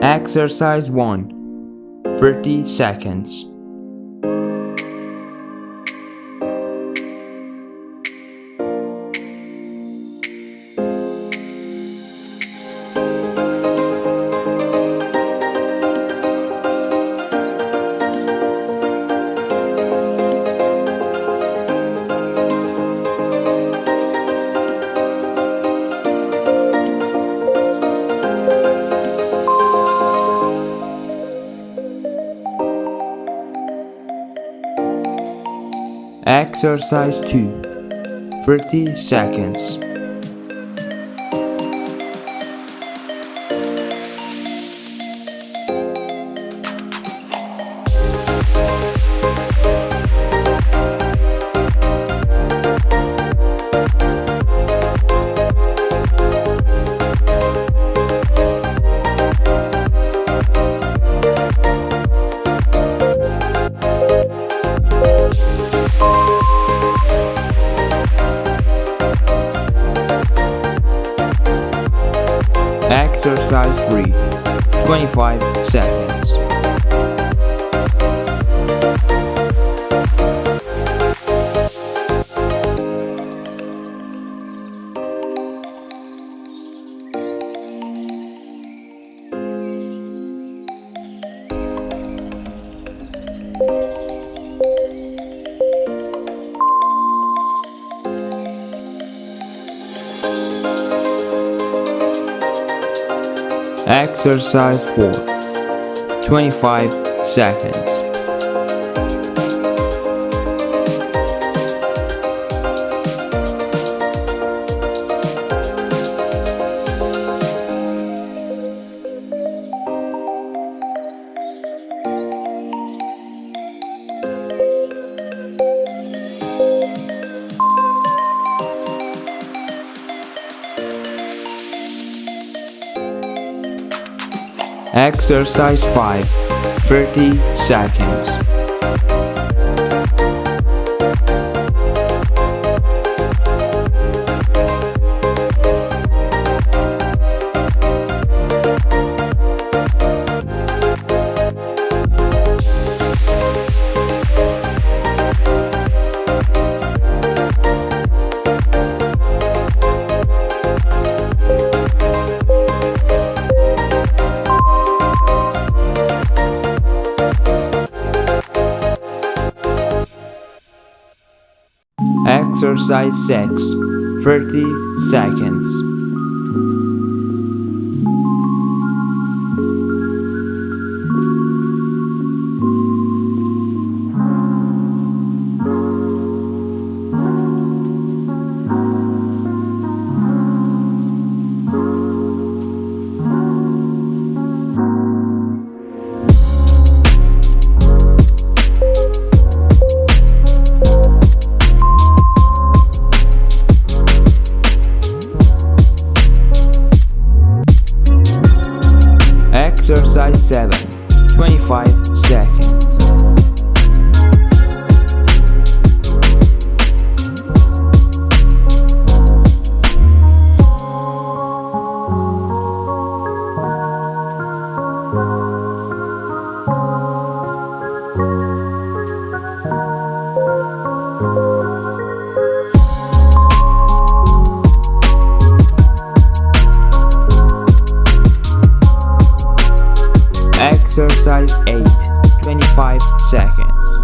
Exercise 1. 30 seconds. Exercise 2. 30 seconds. Exercise 3. 25 seconds. Exercise 4. 25 seconds. Exercise 5. 30 seconds. Exercise 6. 30 seconds. Exercise 7. 25 seconds. Exercise 8. 25 seconds.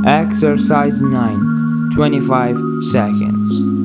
Exercise 9. 25 seconds.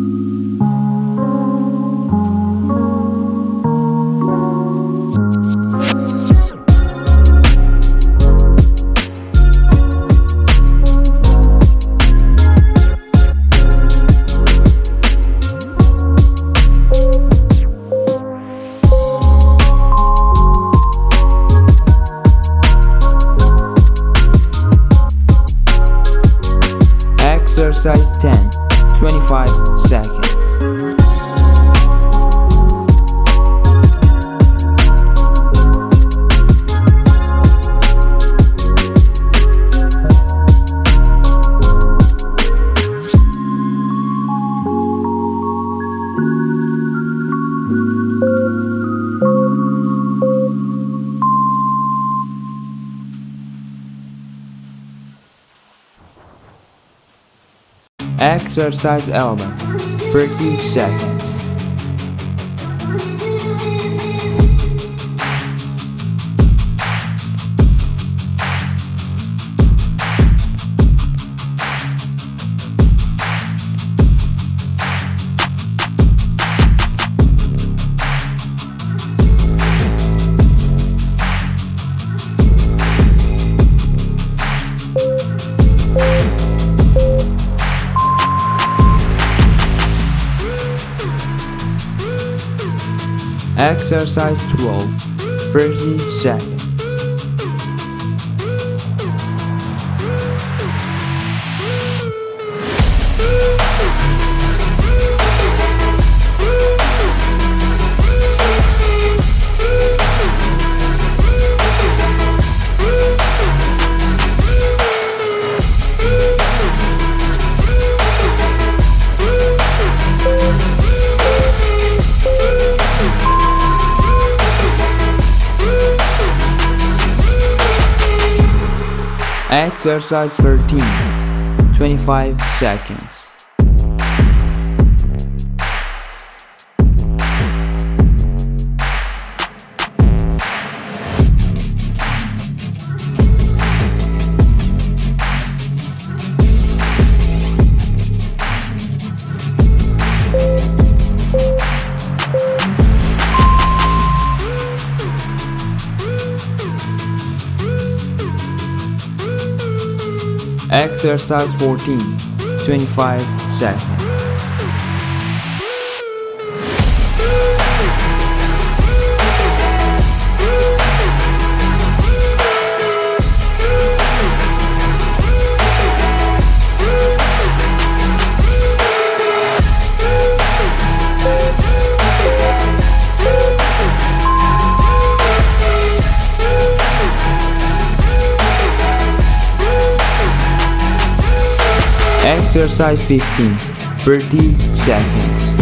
Exercise 11, 30 seconds. Exercise 12, 30 seconds. Exercise 13, 25 seconds. Exercise 14, 25 seconds. Exercise 15, 30 seconds.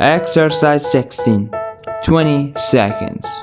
Exercise 16, 20 seconds.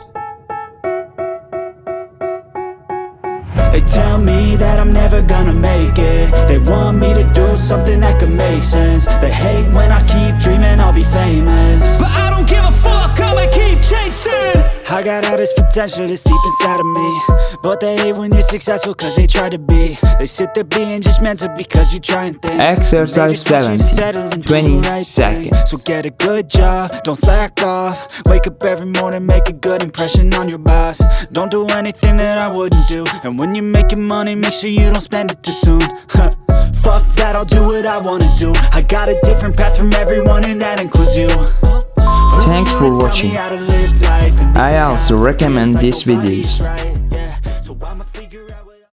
They tell me that I'm never gonna make it. They want me to do something that could make sense. They hate when I keep dreaming I'll be famous, but I don't give a fuck, I'ma keep chasing. I got all this potential that's deep inside of me, but they hate when you're successful cause they try to be. They sit there being judgmental because you trying things. Exercise 17, 20 seconds. So get a good job, don't slack off. Wake up every morning, make a good impression on your boss. Don't do anything that I wouldn't do. And when you're making money, make sure you don't spend it too soon. Fuck that, I'll do what I wanna do. I got a different path from everyone and that includes you. Thanks for watching. I also recommend these videos.